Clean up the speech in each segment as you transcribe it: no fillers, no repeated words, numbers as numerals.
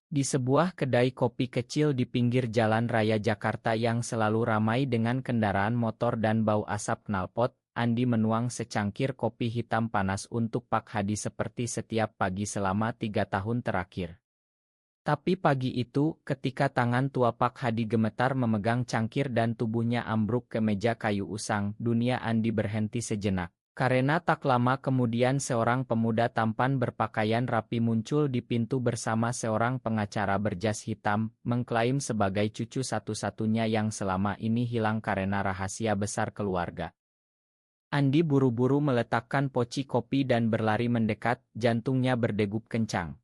Di sebuah kedai kopi kecil di pinggir jalan raya Jakarta yang selalu ramai dengan kendaraan motor dan bau asap knalpot, Andi menuang secangkir kopi hitam panas untuk Pak Hadi seperti setiap pagi selama 3 tahun terakhir. Tapi pagi itu, ketika tangan tua Pak Hadi gemetar memegang cangkir dan tubuhnya ambruk ke meja kayu usang, dunia Andi berhenti sejenak. Karena tak lama kemudian seorang pemuda tampan berpakaian rapi muncul di pintu bersama seorang pengacara berjas hitam, mengklaim sebagai cucu satu-satunya yang selama ini hilang karena rahasia besar keluarga. Andi buru-buru meletakkan poci kopi dan berlari mendekat, jantungnya berdegup kencang.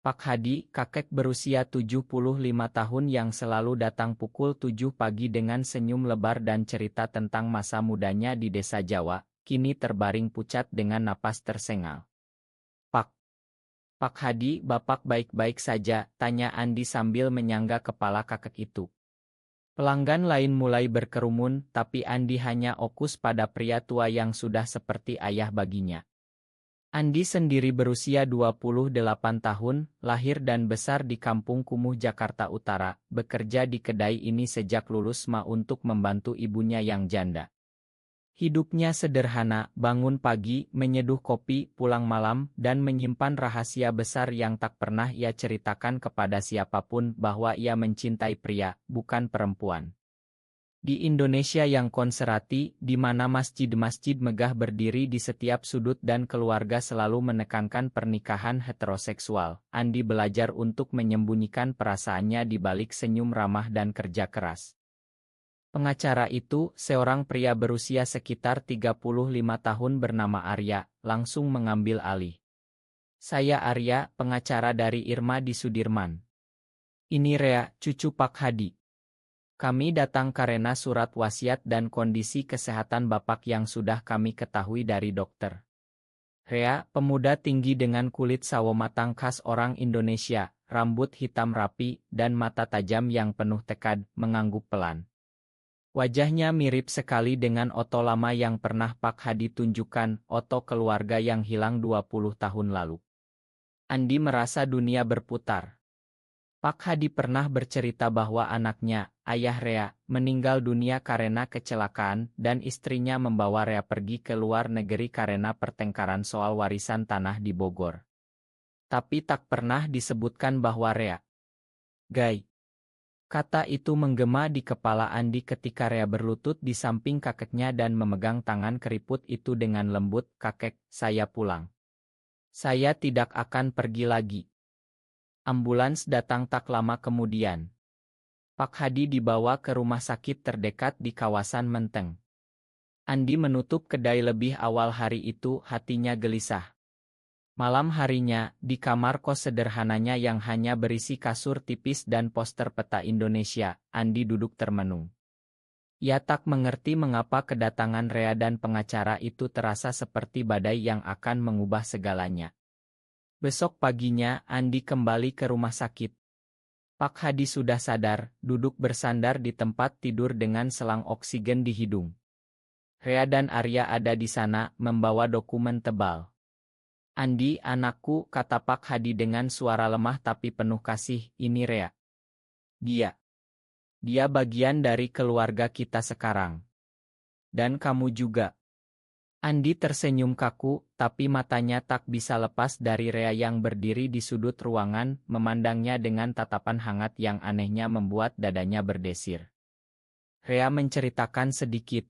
Pak Hadi, kakek berusia 75 tahun yang selalu datang pukul 7 pagi dengan senyum lebar dan cerita tentang masa mudanya di desa Jawa, kini terbaring pucat dengan napas tersengal. Pak Hadi, Bapak baik-baik saja, tanya Andi sambil menyangga kepala kakek itu. Pelanggan lain mulai berkerumun, tapi Andi hanya fokus pada pria tua yang sudah seperti ayah baginya. Andi sendiri berusia 28 tahun, lahir dan besar di Kampung Kumuh, Jakarta Utara, bekerja di kedai ini sejak lulus SMA untuk membantu ibunya yang janda. Hidupnya sederhana, bangun pagi, menyeduh kopi, pulang malam, dan menyimpan rahasia besar yang tak pernah ia ceritakan kepada siapapun bahwa ia mencintai pria, bukan perempuan. Di Indonesia yang konservatif, di mana masjid-masjid megah berdiri di setiap sudut dan keluarga selalu menekankan pernikahan heteroseksual, Andi belajar untuk menyembunyikan perasaannya di balik senyum ramah dan kerja keras. Pengacara itu, seorang pria berusia sekitar 35 tahun bernama Arya, langsung mengambil alih. Saya Arya, pengacara dari Irma di Sudirman. Ini Rea, cucu Pak Hadi. Kami datang karena surat wasiat dan kondisi kesehatan Bapak yang sudah kami ketahui dari dokter. Rea, pemuda tinggi dengan kulit sawo matang khas orang Indonesia, rambut hitam rapi, dan mata tajam yang penuh tekad, mengangguk pelan. Wajahnya mirip sekali dengan Otto lama yang pernah Pak Hadi tunjukkan, Otto keluarga yang hilang 20 tahun lalu. Andi merasa dunia berputar. Pak Hadi pernah bercerita bahwa anaknya, ayah Rea, meninggal dunia karena kecelakaan dan istrinya membawa Rea pergi ke luar negeri karena pertengkaran soal warisan tanah di Bogor. Tapi tak pernah disebutkan bahwa Rea gay. Kata itu menggema di kepala Andi ketika Rea berlutut di samping kakeknya dan memegang tangan keriput itu dengan lembut. Kakek, saya pulang. Saya tidak akan pergi lagi. Ambulans datang tak lama kemudian. Pak Hadi dibawa ke rumah sakit terdekat di kawasan Menteng. Andi menutup kedai lebih awal hari itu, hatinya gelisah. Malam harinya, di kamar kos sederhananya yang hanya berisi kasur tipis dan poster peta Indonesia, Andi duduk termenung. Ia tak mengerti mengapa kedatangan Rea dan pengacara itu terasa seperti badai yang akan mengubah segalanya. Besok paginya, Andi kembali ke rumah sakit. Pak Hadi sudah sadar, duduk bersandar di tempat tidur dengan selang oksigen di hidung. Rea dan Arya ada di sana, membawa dokumen tebal. Andi, anakku, kata Pak Hadi dengan suara lemah tapi penuh kasih, ini Rea. Dia bagian dari keluarga kita sekarang. Dan kamu juga. Andi tersenyum kaku, tapi matanya tak bisa lepas dari Rea yang berdiri di sudut ruangan, memandangnya dengan tatapan hangat yang anehnya membuat dadanya berdesir. Rea menceritakan sedikit.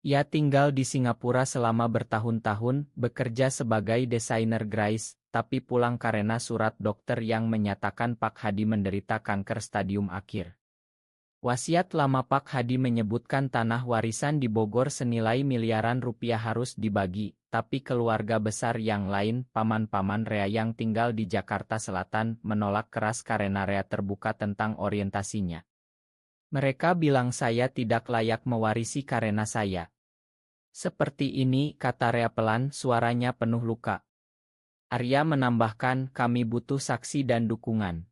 Ia tinggal di Singapura selama bertahun-tahun, bekerja sebagai desainer grafis, tapi pulang karena surat dokter yang menyatakan Pak Hadi menderita kanker stadium akhir. Wasiat lama Pak Hadi menyebutkan tanah warisan di Bogor senilai miliaran rupiah harus dibagi, tapi keluarga besar yang lain, paman-paman Rea yang tinggal di Jakarta Selatan, menolak keras karena Rea terbuka tentang orientasinya. Mereka bilang saya tidak layak mewarisi karena saya. Seperti ini, kata Rea pelan, suaranya penuh luka. Arya menambahkan, kami butuh saksi dan dukungan.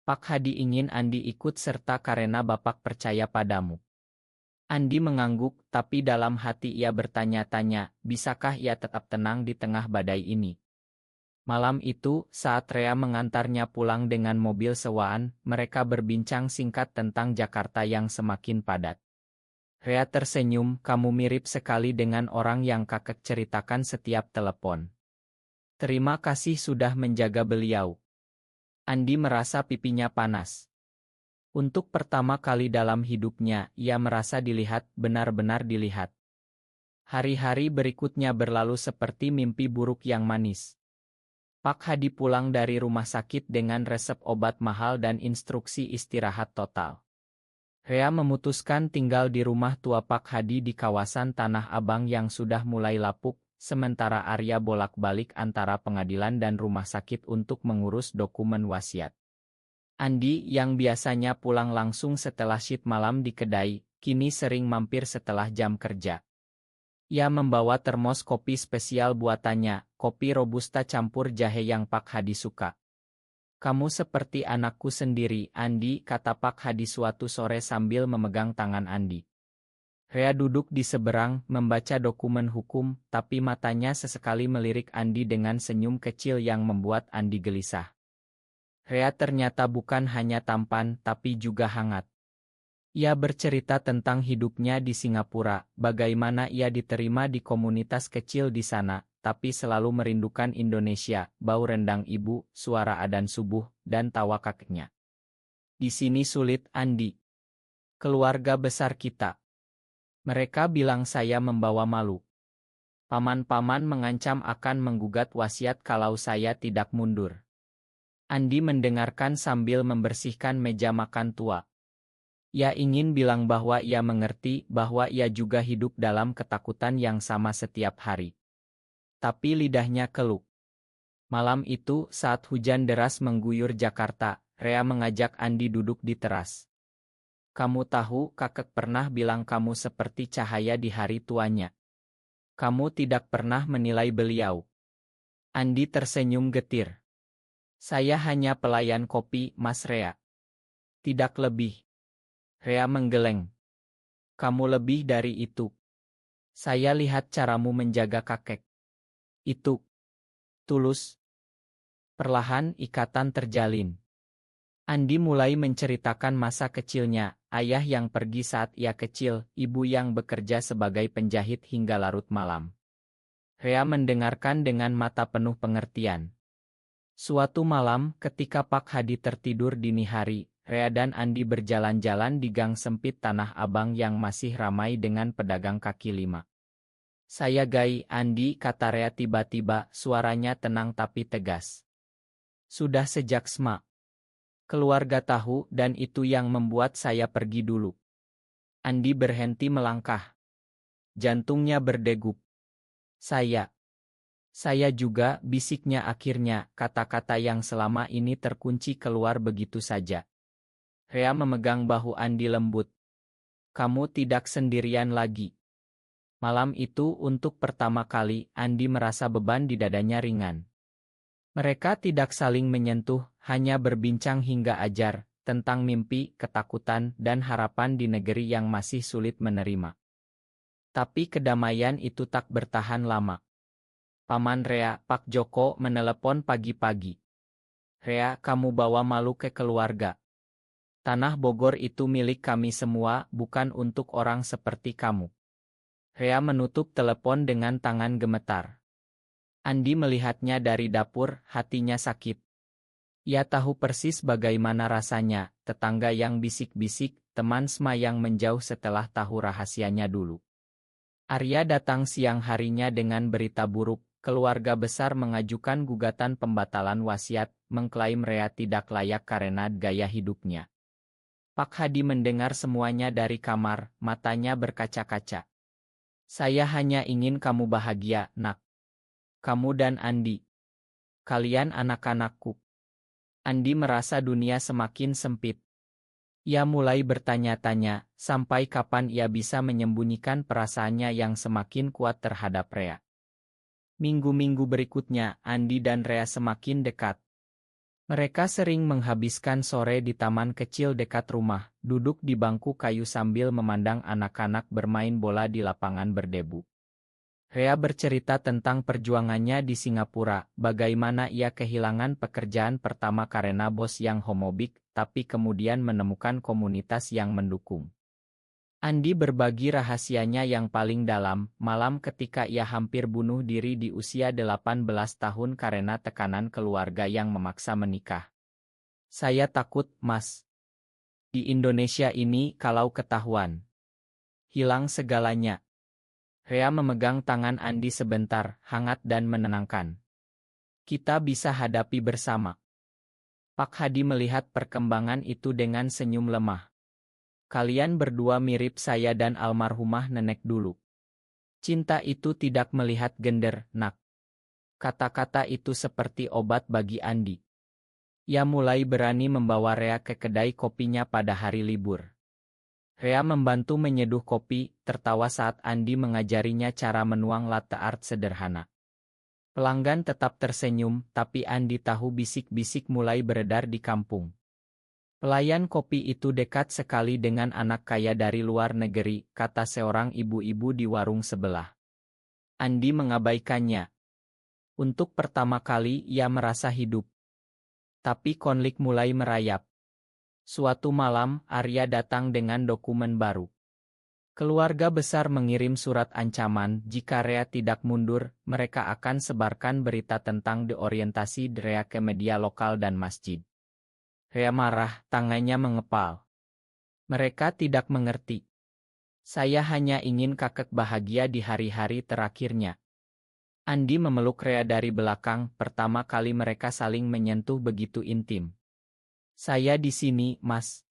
Pak Hadi ingin Andi ikut serta karena Bapak percaya padamu. Andi mengangguk, tapi dalam hati ia bertanya-tanya, bisakah ia tetap tenang di tengah badai ini? Malam itu, saat Rea mengantarnya pulang dengan mobil sewaan, mereka berbincang singkat tentang Jakarta yang semakin padat. Rea tersenyum, kamu mirip sekali dengan orang yang kakek ceritakan setiap telepon. Terima kasih sudah menjaga beliau. Andi merasa pipinya panas. Untuk pertama kali dalam hidupnya, ia merasa dilihat, benar-benar dilihat. Hari-hari berikutnya berlalu seperti mimpi buruk yang manis. Pak Hadi pulang dari rumah sakit dengan resep obat mahal dan instruksi istirahat total. Rea memutuskan tinggal di rumah tua Pak Hadi di kawasan Tanah Abang yang sudah mulai lapuk, sementara Arya bolak-balik antara pengadilan dan rumah sakit untuk mengurus dokumen wasiat. Andi yang biasanya pulang langsung setelah shift malam di kedai, kini sering mampir setelah jam kerja. Ia membawa termos kopi spesial buatannya, kopi robusta campur jahe yang Pak Hadi suka. Kamu seperti anakku sendiri, Andi, kata Pak Hadi suatu sore sambil memegang tangan Andi. Rea duduk di seberang, membaca dokumen hukum, tapi matanya sesekali melirik Andi dengan senyum kecil yang membuat Andi gelisah. Rea ternyata bukan hanya tampan, tapi juga hangat. Ia bercerita tentang hidupnya di Singapura, bagaimana ia diterima di komunitas kecil di sana, tapi selalu merindukan Indonesia, bau rendang ibu, suara adzan subuh, dan tawa kakeknya. Di sini sulit, Andi. Keluarga besar kita. Mereka bilang saya membawa malu. Paman-paman mengancam akan menggugat wasiat kalau saya tidak mundur. Andi mendengarkan sambil membersihkan meja makan tua. Ia ingin bilang bahwa ia mengerti bahwa ia juga hidup dalam ketakutan yang sama setiap hari. Tapi lidahnya keluh. Malam itu, saat hujan deras mengguyur Jakarta, Rea mengajak Andi duduk di teras. Kamu tahu, kakek pernah bilang kamu seperti cahaya di hari tuanya. Kamu tidak pernah menilai beliau. Andi tersenyum getir. Saya hanya pelayan kopi, Mas Rea. Tidak lebih. Rea menggeleng. Kamu lebih dari itu. Saya lihat caramu menjaga kakek. Itu tulus. Perlahan ikatan terjalin. Andi mulai menceritakan masa kecilnya, ayah yang pergi saat ia kecil, ibu yang bekerja sebagai penjahit hingga larut malam. Rea mendengarkan dengan mata penuh pengertian. Suatu malam, ketika Pak Hadi tertidur dini hari, Rea dan Andi berjalan-jalan di gang sempit Tanah Abang yang masih ramai dengan pedagang kaki lima. Saya Gai, Andi, kata Rea tiba-tiba, suaranya tenang tapi tegas. Sudah sejak SMA. Keluarga tahu dan itu yang membuat saya pergi dulu. Andi berhenti melangkah. Jantungnya berdegup. Saya juga, bisiknya akhirnya, kata-kata yang selama ini terkunci keluar begitu saja. Rea memegang bahu Andi lembut. Kamu tidak sendirian lagi. Malam itu untuk pertama kali, Andi merasa beban di dadanya ringan. Mereka tidak saling menyentuh, hanya berbincang hingga ajar, tentang mimpi, ketakutan, dan harapan di negeri yang masih sulit menerima. Tapi kedamaian itu tak bertahan lama. Paman Rea, Pak Joko, menelepon pagi-pagi. Rea, kamu bawa malu ke keluarga. Tanah Bogor itu milik kami semua, bukan untuk orang seperti kamu. Rea menutup telepon dengan tangan gemetar. Andi melihatnya dari dapur, hatinya sakit. Ia tahu persis bagaimana rasanya, tetangga yang bisik-bisik, teman SMA yang menjauh setelah tahu rahasianya dulu. Arya datang siang harinya dengan berita buruk, keluarga besar mengajukan gugatan pembatalan wasiat, mengklaim Rea tidak layak karena gaya hidupnya. Pak Hadi mendengar semuanya dari kamar, matanya berkaca-kaca. Saya hanya ingin kamu bahagia, nak. Kamu dan Andi. Kalian anak-anakku. Andi merasa dunia semakin sempit. Ia mulai bertanya-tanya, sampai kapan ia bisa menyembunyikan perasaannya yang semakin kuat terhadap Rea. Minggu-minggu berikutnya, Andi dan Rea semakin dekat. Mereka sering menghabiskan sore di taman kecil dekat rumah, duduk di bangku kayu sambil memandang anak-anak bermain bola di lapangan berdebu. Rea bercerita tentang perjuangannya di Singapura, bagaimana ia kehilangan pekerjaan pertama karena bos yang homofobik, tapi kemudian menemukan komunitas yang mendukung. Andi berbagi rahasianya yang paling dalam, malam ketika ia hampir bunuh diri di usia 18 tahun karena tekanan keluarga yang memaksa menikah. Saya takut, Mas. Di Indonesia ini kalau ketahuan, hilang segalanya. Rea memegang tangan Andi sebentar, hangat dan menenangkan. Kita bisa hadapi bersama. Pak Hadi melihat perkembangan itu dengan senyum lemah. Kalian berdua mirip saya dan almarhumah nenek dulu. Cinta itu tidak melihat gender, nak. Kata-kata itu seperti obat bagi Andi. Ia mulai berani membawa Rea ke kedai kopinya pada hari libur. Rea membantu menyeduh kopi, tertawa saat Andi mengajarinya cara menuang latte art sederhana. Pelanggan tetap tersenyum, tapi Andi tahu bisik-bisik mulai beredar di kampung. Pelayan kopi itu dekat sekali dengan anak kaya dari luar negeri, kata seorang ibu-ibu di warung sebelah. Andi mengabaikannya. Untuk pertama kali ia merasa hidup. Tapi konflik mulai merayap. Suatu malam, Arya datang dengan dokumen baru. Keluarga besar mengirim surat ancaman, jika Rea tidak mundur, mereka akan sebarkan berita tentang deorientasi Rea ke media lokal dan masjid. Rea marah, tangannya mengepal. Mereka tidak mengerti. Saya hanya ingin kakek bahagia di hari-hari terakhirnya. Andi memeluk Rea dari belakang, pertama kali mereka saling menyentuh begitu intim. Saya di sini, Mas.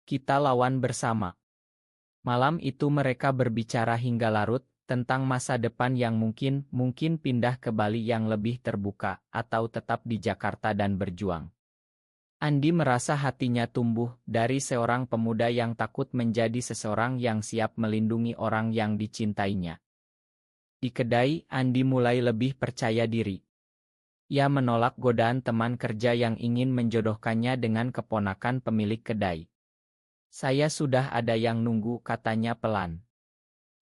Kita lawan bersama. Malam itu mereka berbicara hingga larut, tentang masa depan yang mungkin pindah ke Bali yang lebih terbuka, atau tetap di Jakarta dan berjuang. Andi merasa hatinya tumbuh, dari seorang pemuda yang takut menjadi seseorang yang siap melindungi orang yang dicintainya. Di kedai, Andi mulai lebih percaya diri. Ia menolak godaan teman kerja yang ingin menjodohkannya dengan keponakan pemilik kedai. Saya sudah ada yang nunggu, katanya pelan.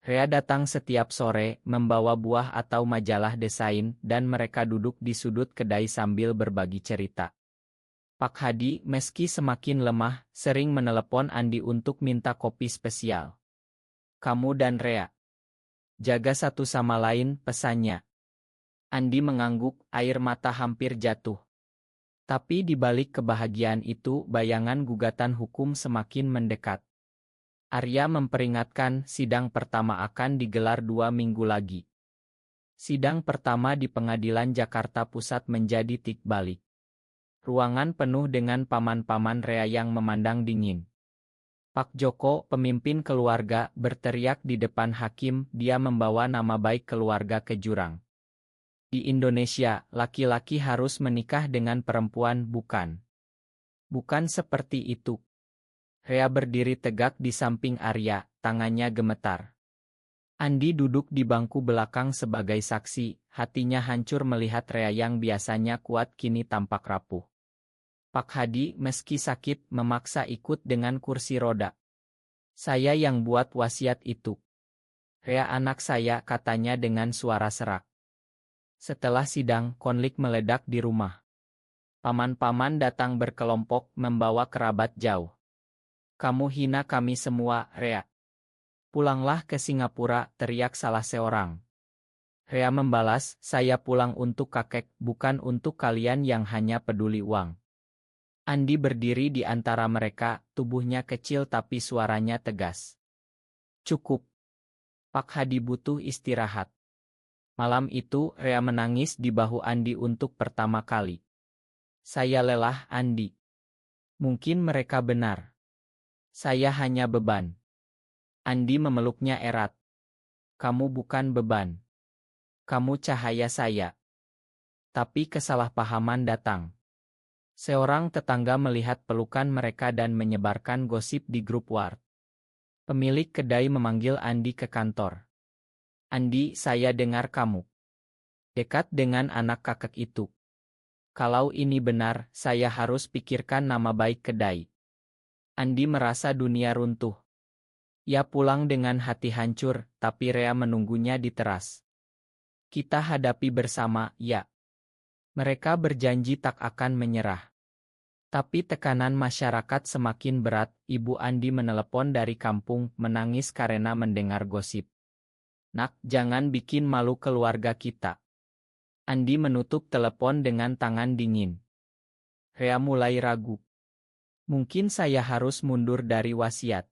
Rea datang setiap sore, membawa buah atau majalah desain, dan mereka duduk di sudut kedai sambil berbagi cerita. Pak Hadi, meski semakin lemah, sering menelepon Andi untuk minta kopi spesial. Kamu dan Rea jaga satu sama lain, pesannya. Andi mengangguk, air mata hampir jatuh. Tapi di balik kebahagiaan itu, bayangan gugatan hukum semakin mendekat. Arya memperingatkan sidang pertama akan digelar 2 minggu lagi. Sidang pertama di Pengadilan Jakarta Pusat menjadi tik balik. Ruangan penuh dengan paman-paman Rea yang memandang dingin. Pak Joko, pemimpin keluarga, berteriak di depan hakim, dia membawa nama baik keluarga ke jurang. Di Indonesia, laki-laki harus menikah dengan perempuan, bukan? Bukan seperti itu. Rea berdiri tegak di samping Arya, tangannya gemetar. Andi duduk di bangku belakang sebagai saksi, hatinya hancur melihat Rea yang biasanya kuat kini tampak rapuh. Pak Hadi, meski sakit, memaksa ikut dengan kursi roda. Saya yang buat wasiat itu. Rea anak saya, katanya dengan suara serak. Setelah sidang, konflik meledak di rumah. Paman-paman datang berkelompok, membawa kerabat jauh. Kamu hina kami semua, Rea. Pulanglah ke Singapura, teriak salah seorang. Rea membalas, saya pulang untuk kakek, bukan untuk kalian yang hanya peduli uang. Andi berdiri di antara mereka, tubuhnya kecil tapi suaranya tegas. Cukup. Pak Hadi butuh istirahat. Malam itu, Rea menangis di bahu Andi untuk pertama kali. Saya lelah, Andi. Mungkin mereka benar. Saya hanya beban. Andi memeluknya erat. Kamu bukan beban. Kamu cahaya saya. Tapi kesalahpahaman datang. Seorang tetangga melihat pelukan mereka dan menyebarkan gosip di grup WhatsApp. Pemilik kedai memanggil Andi ke kantor. Andi, saya dengar kamu dekat dengan anak kakek itu. Kalau ini benar, saya harus pikirkan nama baik kedai. Andi merasa dunia runtuh. Ia pulang dengan hati hancur, tapi Rea menunggunya di teras. Kita hadapi bersama, ya. Mereka berjanji tak akan menyerah. Tapi tekanan masyarakat semakin berat. Ibu Andi menelepon dari kampung, menangis karena mendengar gosip. Nak, jangan bikin malu keluarga kita. Andi menutup telepon dengan tangan dingin. Rea mulai ragu. Mungkin saya harus mundur dari wasiat.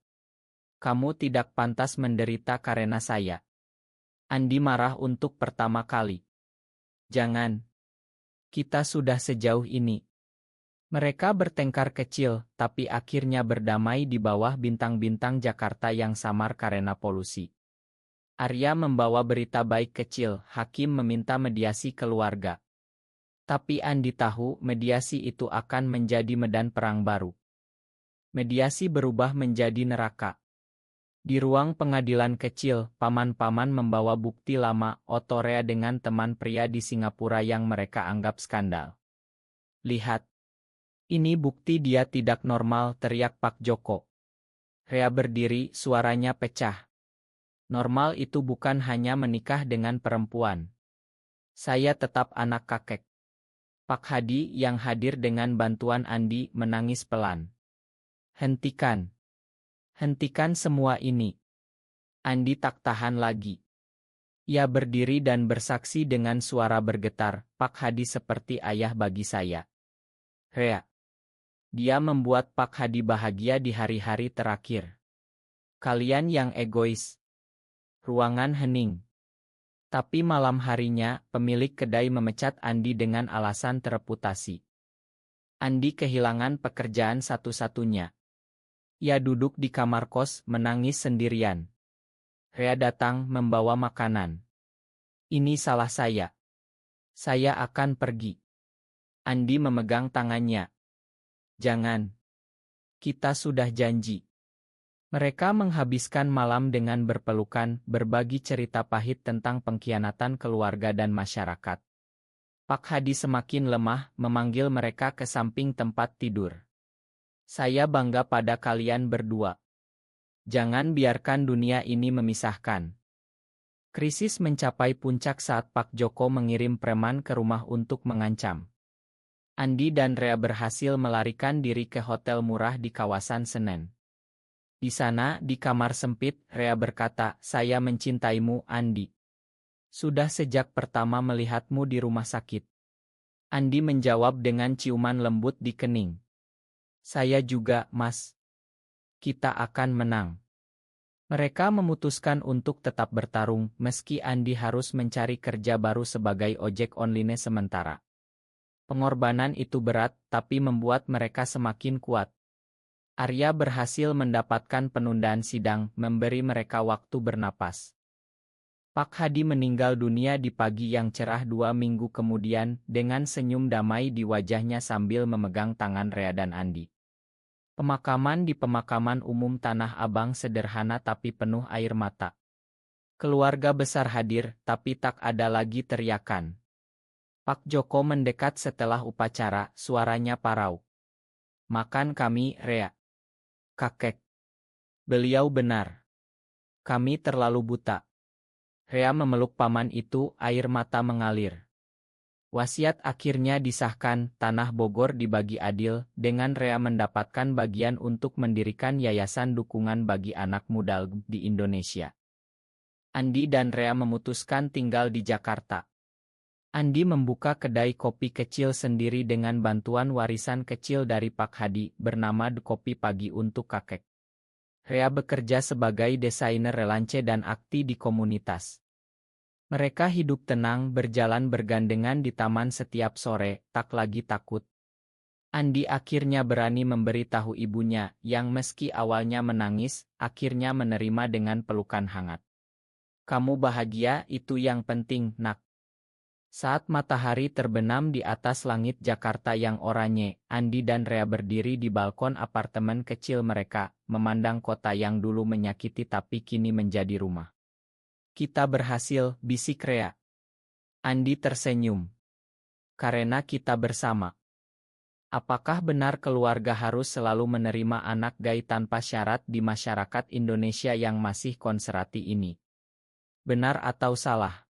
Kamu tidak pantas menderita karena saya. Andi marah untuk pertama kali. Jangan. Kita sudah sejauh ini. Mereka bertengkar kecil, tapi akhirnya berdamai di bawah bintang-bintang Jakarta yang samar karena polusi. Arya membawa berita baik kecil, hakim meminta mediasi keluarga. Tapi Andi tahu mediasi itu akan menjadi medan perang baru. Mediasi berubah menjadi neraka. Di ruang pengadilan kecil, paman-paman membawa bukti lama Otorea dengan teman pria di Singapura yang mereka anggap skandal. Lihat. Ini bukti dia tidak normal, teriak Pak Joko. Rea berdiri, suaranya pecah. Normal itu bukan hanya menikah dengan perempuan. Saya tetap anak kakek. Pak Hadi yang hadir dengan bantuan Andi menangis pelan. Hentikan. Hentikan semua ini. Andi tak tahan lagi. Ia berdiri dan bersaksi dengan suara bergetar, Pak Hadi seperti ayah bagi saya. Rea. Dia membuat Pak Hadi bahagia di hari-hari terakhir. Kalian yang egois. Ruangan hening. Tapi malam harinya, pemilik kedai memecat Andi dengan alasan tereputasi. Andi kehilangan pekerjaan satu-satunya. Ia duduk di kamar kos, menangis sendirian. Rea datang membawa makanan. Ini salah saya. Saya akan pergi. Andi memegang tangannya. Jangan. Kita sudah janji. Mereka menghabiskan malam dengan berpelukan, berbagi cerita pahit tentang pengkhianatan keluarga dan masyarakat. Pak Hadi semakin lemah, memanggil mereka ke samping tempat tidur. Saya bangga pada kalian berdua. Jangan biarkan dunia ini memisahkan. Krisis mencapai puncak saat Pak Joko mengirim preman ke rumah untuk mengancam. Andi dan Rea berhasil melarikan diri ke hotel murah di kawasan Senen. Di sana, di kamar sempit, Rea berkata, saya mencintaimu, Andi. Sudah sejak pertama melihatmu di rumah sakit. Andi menjawab dengan ciuman lembut di kening. Saya juga, Mas. Kita akan menang. Mereka memutuskan untuk tetap bertarung, meski Andi harus mencari kerja baru sebagai ojek online sementara. Pengorbanan itu berat, tapi membuat mereka semakin kuat. Arya berhasil mendapatkan penundaan sidang, memberi mereka waktu bernapas. Pak Hadi meninggal dunia di pagi yang cerah 2 minggu kemudian, dengan senyum damai di wajahnya sambil memegang tangan Rea dan Andi. Pemakaman di pemakaman umum Tanah Abang sederhana tapi penuh air mata. Keluarga besar hadir, tapi tak ada lagi teriakan. Pak Joko mendekat setelah upacara, suaranya parau. Makan kami, Rea. Kakek. Beliau benar. Kami terlalu buta. Rea memeluk paman itu, air mata mengalir. Wasiat akhirnya disahkan, tanah Bogor dibagi adil, dengan Rea mendapatkan bagian untuk mendirikan yayasan dukungan bagi anak muda di Indonesia. Andi dan Rea memutuskan tinggal di Jakarta. Andi membuka kedai kopi kecil sendiri dengan bantuan warisan kecil dari Pak Hadi, bernama Kopi Pagi untuk Kakek. Rea bekerja sebagai desainer relance dan akti di komunitas. Mereka hidup tenang, berjalan bergandengan di taman setiap sore, tak lagi takut. Andi akhirnya berani memberitahu ibunya, yang meski awalnya menangis, akhirnya menerima dengan pelukan hangat. Kamu bahagia, itu yang penting, nak. Saat matahari terbenam di atas langit Jakarta yang oranye, Andi dan Rea berdiri di balkon apartemen kecil mereka, memandang kota yang dulu menyakiti tapi kini menjadi rumah. Kita berhasil, bisik Rea. Andi tersenyum. Karena kita bersama. Apakah benar keluarga harus selalu menerima anak gay tanpa syarat di masyarakat Indonesia yang masih konservatif ini? Benar atau salah?